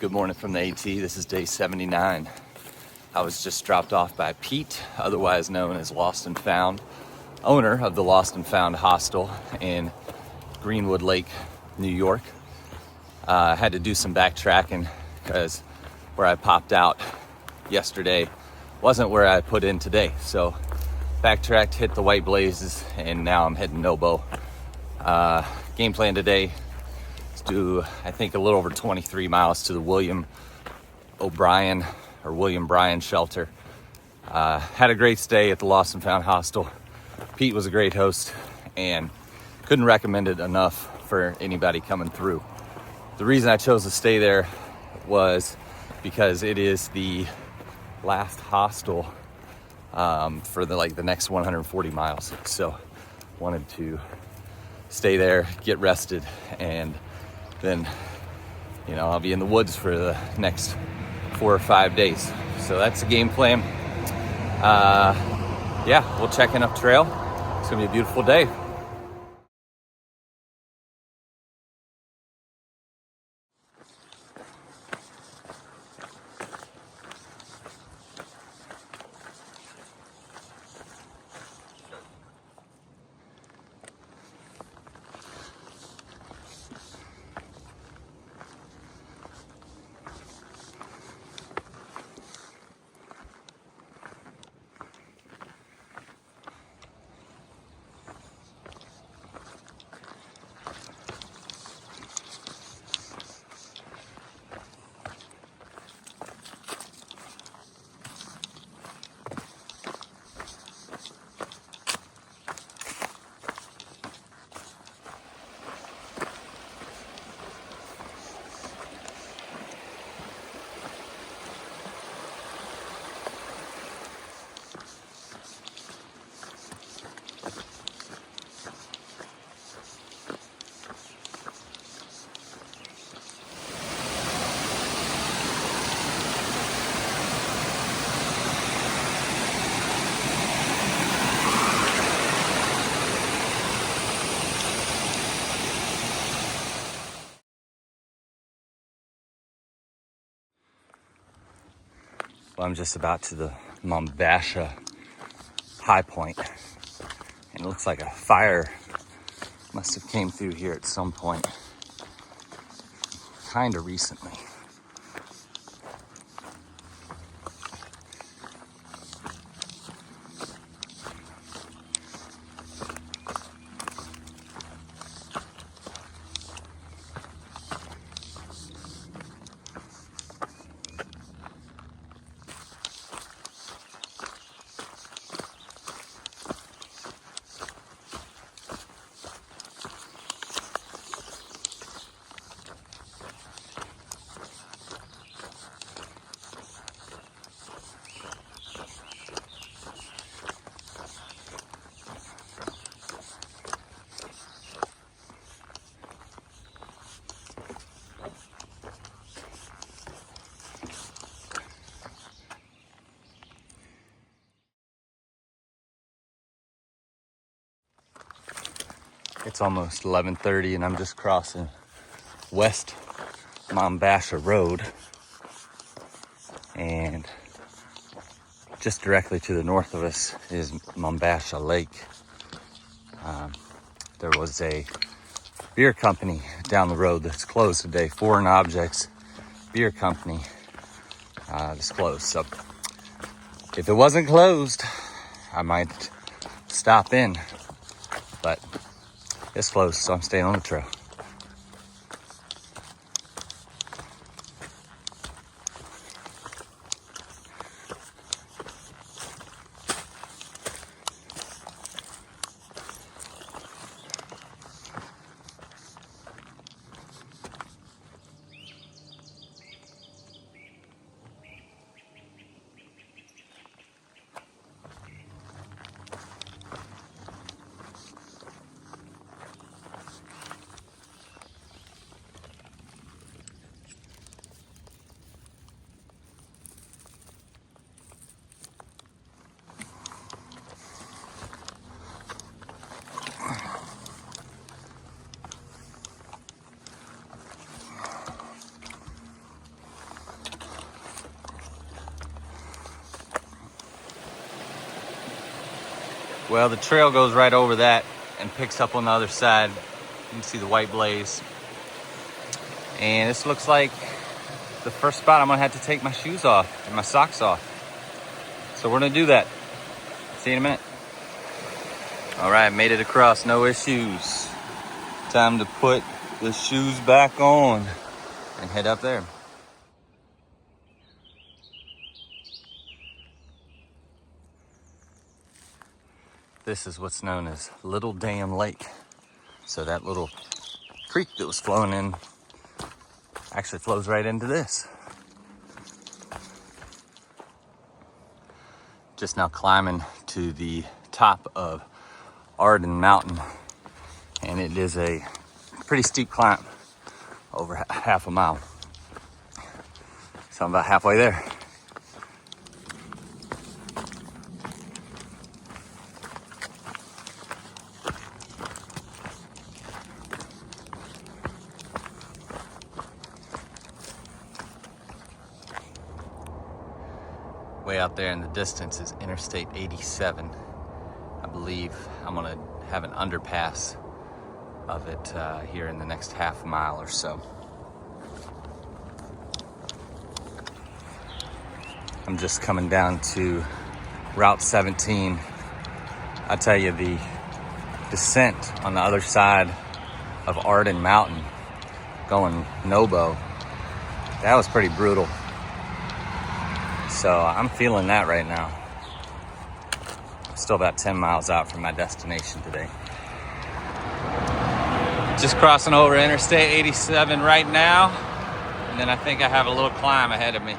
Good morning from the AT. This is day 79. I was just dropped off by Pete, otherwise known as Lost and Found, owner of the Lost and Found hostel in Greenwood Lake, New York. I had to do some backtracking because where I popped out yesterday wasn't where I put in today. So backtracked, hit the White Blazes, and now I'm heading Nobo. Game plan today is do, I think, a little over 23 miles to the William Brien shelter. Had a great stay at the Lost and Found hostel. Pete was a great host and couldn't recommend it enough for anybody coming through. The reason I chose to stay there was because it is the last hostel for the next 140 miles. So wanted to stay there, get rested, and then I'll be in the woods for the next 4 or 5 days. So that's the game plan. We'll check in up trail. It's gonna be a beautiful day. Well, I'm just about to the Mombasha high point, and it looks like a fire must have came through here at some point, kind of recently. It's almost 11:30 and I'm just crossing West Mombasha Road, and just directly to the north of us is Mombasha Lake. There was a beer company down the road that's closed today. Foreign Objects Beer Company is closed. So if it wasn't closed, I might stop in, but it's closed, so I'm staying on the trail. Well, the trail goes right over that and picks up on the other side. You can see the white blaze. And this looks like the first spot I'm gonna have to take my shoes off and my socks off. So we're gonna do that. See you in a minute. All right, made it across, no issues. Time to put the shoes back on and head up there. This is what's known as Little Dam Lake. So that little creek that was flowing in actually flows right into this. Just now climbing to the top of Ardan Mountain, and it is a pretty steep climb, over half a mile. So I'm about halfway there. Way out there in the distance is Interstate 87. I believe I'm gonna have an underpass of it here in the next half mile or so. I'm just coming down to Route 17. I tell you, the descent on the other side of Ardan Mountain going Nobo, that was pretty brutal. So I'm feeling that right now. I'm still about 10 miles out from my destination today. Just crossing over Interstate 87 right now. And then I think I have a little climb ahead of me.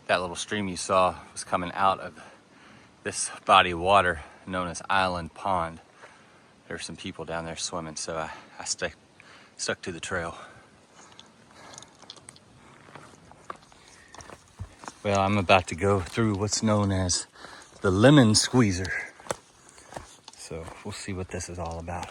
That little stream you saw was coming out of this body of water known as Island Pond. There were some people down there swimming, so I stuck to the trail. Well, I'm about to go through what's known as the lemon squeezer. So we'll see what this is all about.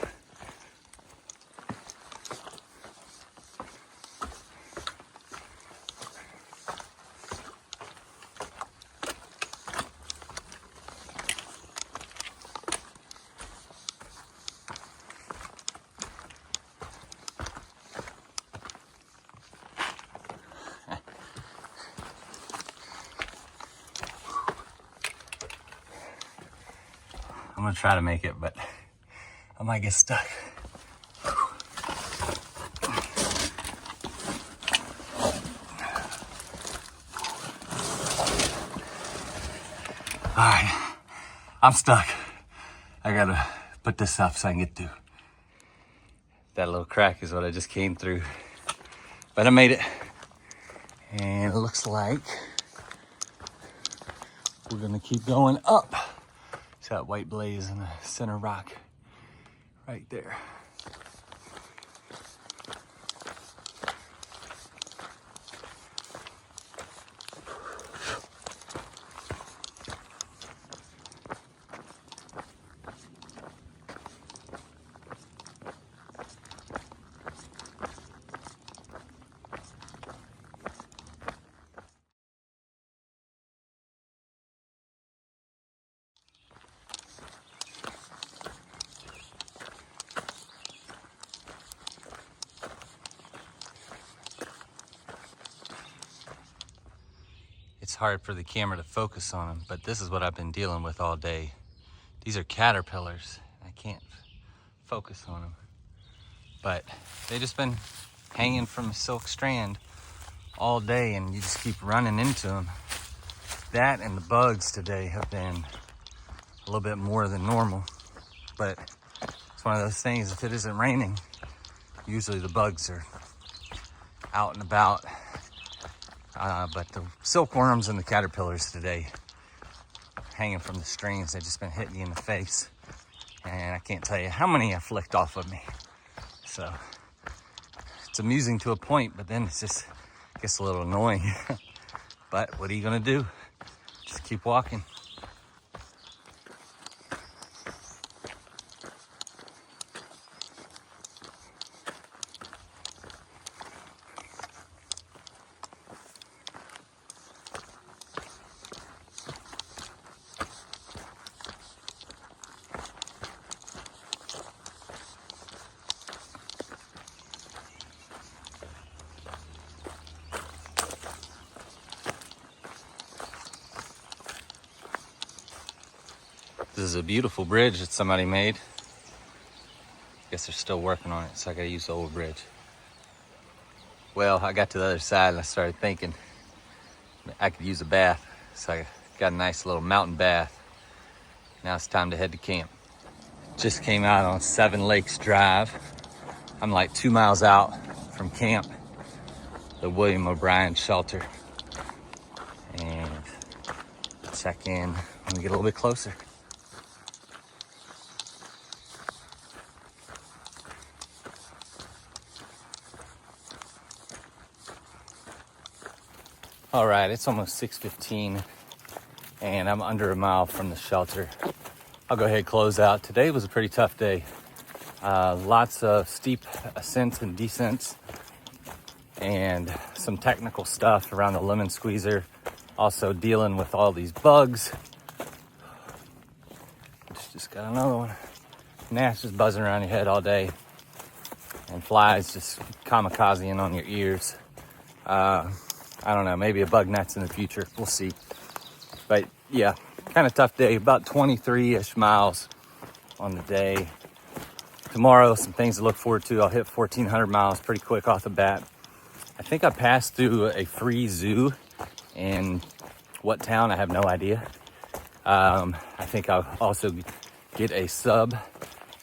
I'm gonna try to make it, but I might get stuck. All right, I'm stuck. I gotta put this up so I can get through. That little crack is what I just came through, but I made it. And it looks like we're gonna keep going up. It's that white blaze in the center rock right there. It's hard for the camera to focus on them, but this is what I've been dealing with all day. These are caterpillars. I can't focus on them, but they've just been hanging from a silk strand all day, and you just keep running into them. That and the bugs today have been a little bit more than normal, but it's one of those things, if it isn't raining, usually the bugs are out and about. But the silkworms and the caterpillars today, hanging from the strings, they've just been hitting you in the face. And I can't tell you how many I flicked off of me. So it's amusing to a point, but then it's just gets a little annoying. But what are you gonna do? Just keep walking. This is a beautiful bridge that somebody made. Guess they're still working on it, so I gotta use the old bridge. Well, I got to the other side and I started thinking I could use a bath. So I got a nice little mountain bath. Now it's time to head to camp. Just came out on 7 Lakes Drive. I'm like 2 miles out from camp, the William O'Brien shelter. And check in when we get a little bit closer. All right, it's almost 6:15 and I'm under a mile from the shelter. I'll go ahead and close out. Today was a pretty tough day. Lots of steep ascents and descents and some technical stuff around the lemon squeezer. Also dealing with all these bugs. Just got another one. Gnats just buzzing around your head all day. And flies just kamikazing on your ears. I don't know, maybe a bug net's in the future. We'll see. But yeah, kind of tough day. About 23-ish miles on the day. Tomorrow, some things to look forward to. I'll hit 1,400 miles pretty quick off the bat. I think I passed through a free zoo in what town? I have no idea. I think I'll also get a sub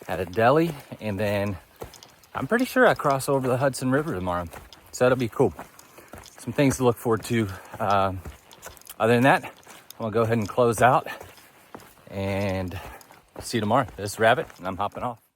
at a deli. And then I'm pretty sure I cross over the Hudson River tomorrow. So that'll be cool. Some things to look forward to. Other than that, I'm gonna go ahead and close out and see you tomorrow. This is Rabbit, and I'm hopping off.